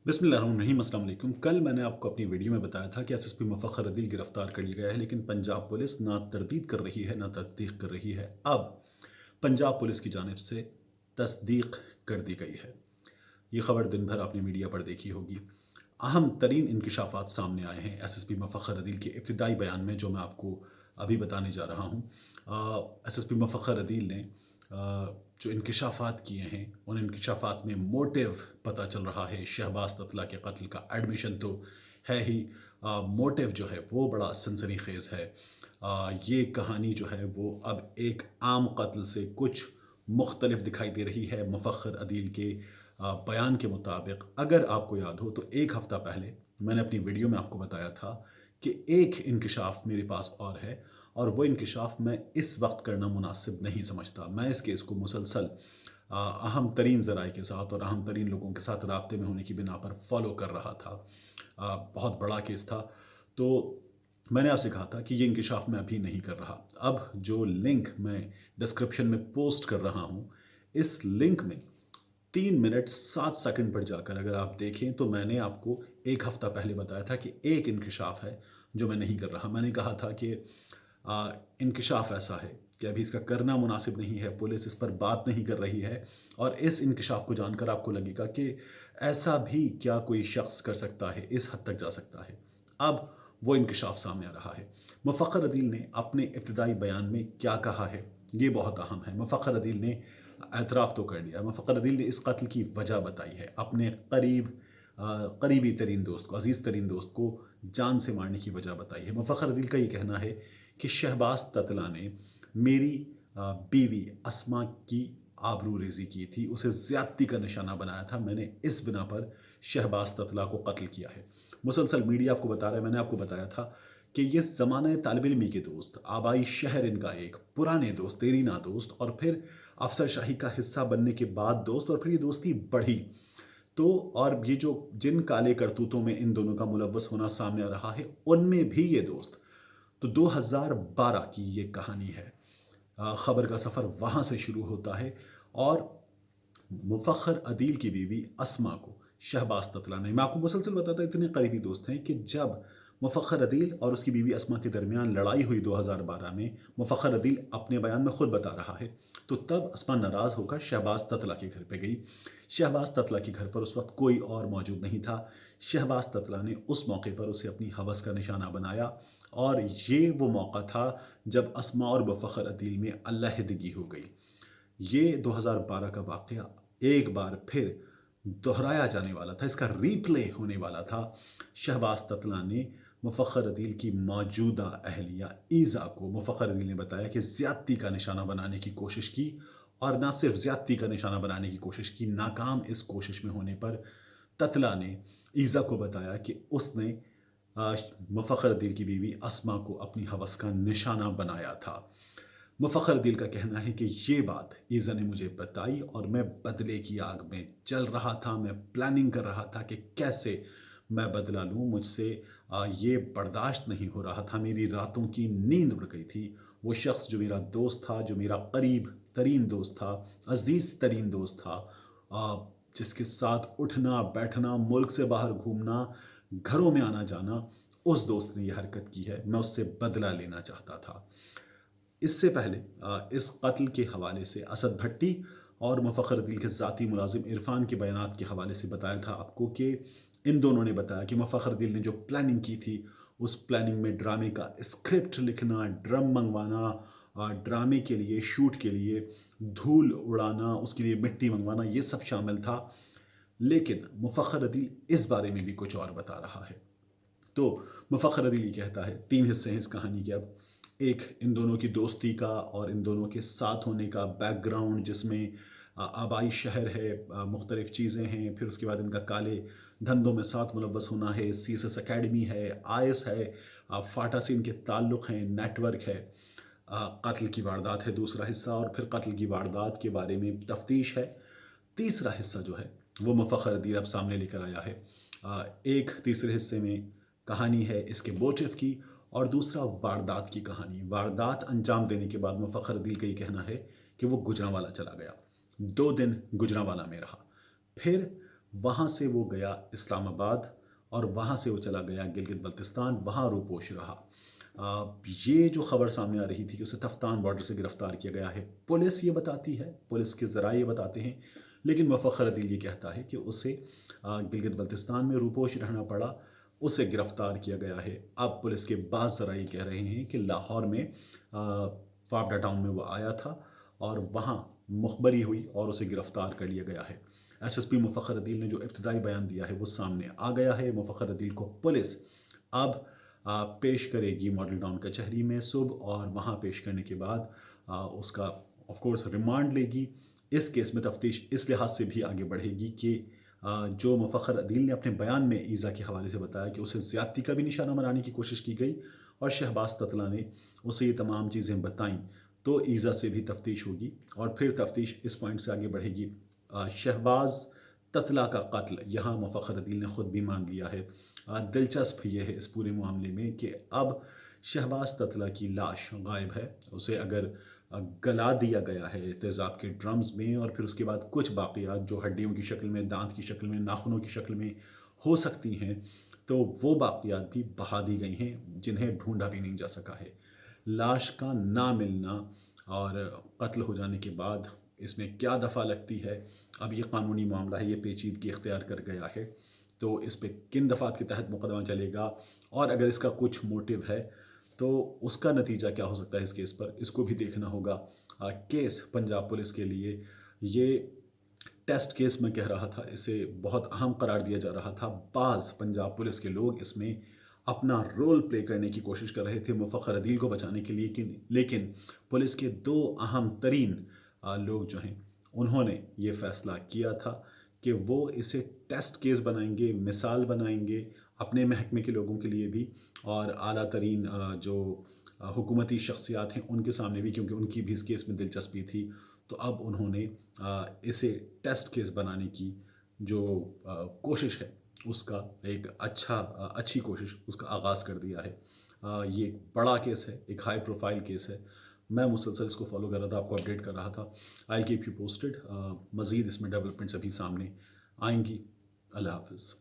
बिस्मिल्लाहिर्रहमानिर्रहीम। अस्सलाम वालेकुम। कल मैंने आपको अपनी वीडियो में बताया था कि एसएसपी मुफख्खर अदील गिरफ्तार कर लिया गया है, लेकिन पंजाब पुलिस ना तरदीद कर रही है ना तस्दीक कर रही है। अब पंजाब पुलिस की जानिब से तस्दीक कर दी गई है। ये खबर दिन भर आपने मीडिया पर देखी होगी। अहम तरीन इंकशाफात सामने आए हैं एसएसपी मुफख्खर अदील के इब्तिदाई बयान में, जो मैं आपको अभी बताने जा रहा हूँ। एसएसपी मुफख्खर अदील ने जो इंकशाफात किए हैं, उन इंकशाफात में मोटिव पता चल रहा है। शहबाज ततला के कत्ल का एडमिशन तो है ही, मोटिव जो है वो बड़ा सनसनीखेज़ है। ये कहानी जो है वो अब एक आम कत्ल से कुछ मुख्तलिफ दिखाई दे रही है। मुफख्खर अदील के बयान के मुताबिक, अगर आपको याद हो तो एक हफ़्ता पहले मैंने अपनी वीडियो में आपको बताया था कि एक इंकशाफ मेरे पास और है, और वो इंकशाफ मैं इस वक्त करना मुनासिब नहीं समझता। मैं इस केस को मुसलसल अहम तरीन ज़राए के साथ और अहम तरीन लोगों के साथ राब्ते में होने की बिना पर फॉलो कर रहा था। बहुत बड़ा केस था, तो मैंने आपसे कहा था कि ये इंकशाफ मैं अभी नहीं कर रहा। अब जो लिंक मैं डिस्क्रिप्शन में पोस्ट कर रहा हूँ, इस लिंक में 3 मिनट 7 सेकंड पर जाकर अगर आप देखें तो मैंने आपको एक हफ़्ता पहले बताया था कि एक इंकशाफ है जो मैं नहीं कर रहा। मैंने कहा था कि इंकशाफ ऐसा है कि अभी इसका करना मुनासिब नहीं है, पुलिस इस पर बात नहीं कर रही है, और इस इंकशाफ को जानकर आपको लगेगा कि ऐसा भी क्या कोई शख्स कर सकता है, इस हद तक जा सकता है। अब वो इंकशाफ सामने आ रहा है। मुफख्खर अदील ने अपने इब्तिदाई बयान में क्या कहा है, ये बहुत अहम है। मुफख्खर अदील ने एतराफ़ तो कर लिया। मुफख्खर अदील ने इस कत्ल की वजह बताई है। अपने करीबी तरीन दोस्त को, अजीज़ तरीन दोस्त को जान से मारने की वजह बताई है। मुफख्खर अदील का ये कहना है कि शहबाज ततला ने मेरी बीवी अस्मा की आबरू रेज़ी की थी, उसे ज़्यादती का निशाना बनाया था। मैंने इस बिना पर शहबाज ततला को कत्ल किया है। मुसलसल मीडिया आपको बता रहा है, मैंने आपको बताया था कि ये ज़माना तालिब इल्मी के दोस्त, आबाई शहर इनका एक, पुराने दोस्त, देरीना दोस्त, और फिर अफसरशाही का हिस्सा बनने के बाद दोस्त, और फिर ये दोस्ती बढ़ी। तो और ये जो जिन काले करतूतों में इन दोनों का मुलव्वस होना सामने आ रहा है, उनमें भी ये दोस्त। तो 2012 की ये कहानी है। ख़बर का सफ़र वहाँ से शुरू होता है, और मुफख्खर अदील की बीवी अस्मा को शहबाज ततला ने, मैं आपको मुसलसल बताता, इतने करीबी दोस्त हैं कि जब मुफख्खर अदील और उसकी बीवी अस्मा के दरमियान लड़ाई हुई 2012 में, मुफख्खर अदील अपने बयान में खुद बता रहा है, तो तब अस्मा नाराज़ होकर शहबाज ततला के घर पे गई। शहबाज ततला के घर पर उस वक्त कोई और मौजूद नहीं था। शहबाज ततला ने उस मौके पर उसे अपनी हवस का निशाना बनाया, और ये वो मौका था जब अस्मा और मुफख्खर अदील में अलहदगी हो गई। ये 2012 का वाक़या एक बार फिर दोहराया जाने वाला था, इसका रीप्ले होने वाला था। शहबाज ततला ने मुफख्खर अदील की मौजूदा अहलिया ईज़ा को, मुफख्खर अदील ने बताया कि ज़्यादती का निशाना बनाने की कोशिश की, और ना सिर्फ ज़्यादती का निशाना बनाने की कोशिश की, नाकाम इस कोशिश में होने पर ततला ने ईज़ा को बताया कि उसने मुफख्खर अदील की बीवी अस्मा को अपनी हवस का निशाना बनाया था। मुफख्खर अदील का कहना है कि ये बात ईज़ा ने मुझे बताई और मैं बदले की आग में जल रहा था। मैं प्लानिंग कर रहा था कि कैसे मैं बदला लूँ। मुझसे ये बर्दाश्त नहीं हो रहा था। मेरी रातों की नींद उड़ गई थी। वो शख्स जो मेरा दोस्त था, जो मेरा करीब तरीन दोस्त था, अजीज़ तरीन दोस्त था, जिसके साथ उठना बैठना, मुल्क से बाहर घूमना, घरों में आना जाना, उस दोस्त ने यह हरकत की है। मैं उससे बदला लेना चाहता था। इससे पहले इस कत्ल के हवाले से असद भट्टी और मुफख्खर अदील के ज़ाती मुलाजिम इरफान के बयानात के हवाले से बताया था आपको कि इन दोनों ने बताया कि मुफख्खर अदील ने जो प्लानिंग की थी, उस प्लानिंग में ड्रामे का स्क्रिप्ट लिखना, ड्रम मंगवाना, ड्रामे के लिए, शूट के लिए धूल उड़ाना, उसके लिए मिट्टी मंगवाना, ये सब शामिल था। लेकिन मुफख्खर अदील इस बारे में भी कुछ और बता रहा है। तो मुफख्खर अदील ये कहता है, 3 हिस्से हैं इस कहानी के। अब एक इन दोनों की दोस्ती का और इन दोनों के साथ होने का बैकग्राउंड, जिसमें आबाई शहर है, मुख्तलिफ़ चीज़ें हैं, फिर उसके बाद इनका काले धंधों में साथ मुलव्वस होना है, CSS अकेडमी है, आईएस है, फाटा से इनके ताल्लुक़ हैं, नेटवर्क है, कत्ल की वारदात है दूसरा हिस्सा, और फिर कत्ल की वारदात के बारे में तफ्तीश है। तीसरा हिस्सा जो है वो मुफख्खर अदील अब सामने लेकर आया है। एक तीसरे हिस्से में कहानी है इसके मोटिव की, और दूसरा वारदात की कहानी। वारदात अंजाम देने के बाद मुफख्खर अदील का ये कहना है कि वो गुजरांवाला चला गया, 2 दिन गुजरांवाला में रहा, फिर वहाँ से वो गया इस्लामाबाद और वहाँ से वो चला गया गिलगित बल्तिस्तान, वहाँ रूपोश रहा। ये जो खबर सामने आ रही थी कि उसे तफ्तान बॉर्डर से गिरफ्तार किया गया है, पुलिस ये बताती है, पुलिस के ज़राए ये बताते हैं, लेकिन मुफ़ख्खर अदील ये कहता है कि उसे गिलगित बल्तिस्तान में रूपोश रहना पड़ा, उसे गिरफ्तार किया गया है। अब पुलिस के बाज़ ज़राए कह रहे हैं कि लाहौर में फाफडा टाउन में वो आया था और वहाँ मुखबरी हुई और उसे गिरफ्तार कर लिया गया है। एसएसपी मुफ़ख्खर अदील ने जो इब्तदाई बयान दिया है वो सामने आ गया है। मुफ़ख्खर अदील को पुलिस अब पेश करेगी मॉडल टाउन कचहरी में सुबह, और वहाँ पेश करने के बाद उसका ऑफ कोर्स रिमांड लेगी। इस केस में तफ्तीश इस लिहाज से भी आगे बढ़ेगी कि जो मुफ़ख्खर अदील ने अपने बयान में ईज़ा के हवाले से बताया कि उसे ज़्यादती का भी निशाना बनाने की कोशिश की गई और शहबाज ततला ने उसे ये तमाम चीज़ें बताईं, तो ईज़ा से भी तफ्तीश होगी और फिर तफ्तीश इस पॉइंट से आगे बढ़ेगी। शहबाज ततला का कत्ल यहाँ मुफ़ख्खर अदील ने ख़ुद भी मान लिया है। दिलचस्प ये है इस पूरे मामले में कि अब शहबाज ततला की लाश गायब है। उसे अगर गला दिया गया है तेज़ाब के ड्रम्स में और फिर उसके बाद कुछ बाक़ियात जो हड्डियों की शक्ल में, दांत की शक्ल में, नाखूनों की शक्ल में हो सकती हैं, तो वो बाक़ियात भी बहा दी गई हैं जिन्हें ढूंढा भी नहीं जा सका है। लाश का ना मिलना और कत्ल हो जाने के बाद इसमें क्या दफ़ा लगती है, अब ये कानूनी मामला है, ये पेचीदगी इख्तियार कर गया है, तो इस पे किन दफ़ात के तहत मुकदमा चलेगा और अगर इसका कुछ मोटिव है तो उसका नतीजा क्या हो सकता है इस केस पर, इसको भी देखना होगा। केस पंजाब पुलिस के लिए ये टेस्ट केस मैं कह रहा था, इसे बहुत अहम करार दिया जा रहा था। बाज़ पंजाब पुलिस के लोग इसमें अपना रोल प्ले करने की कोशिश कर रहे थे मुफ़ख्खर अदील को बचाने के लिए, लेकिन पुलिस के दो अहम तरीन लोग जो हैं उन्होंने ये फ़ैसला किया था कि वो इसे टेस्ट केस बनाएंगे, मिसाल बनाएंगे अपने महकमे के लोगों के लिए भी और आला तरीन जो हुकूमती शख्सियात हैं उनके सामने भी, क्योंकि उनकी भी इस केस में दिलचस्पी थी। तो अब उन्होंने इसे टेस्ट केस बनाने की जो कोशिश है उसका एक अच्छी कोशिश उसका आगाज़ कर दिया है। ये एक बड़ा केस है, एक हाई प्रोफाइल केस है। मैं मुसलसल इसको फॉलो कर रहा था, आपको अपडेट कर रहा था। I keep you posted. मज़ीद इसमें डेवलपमेंट्स अभी सामने आएंगी। अल्लाह हाफ़िज़।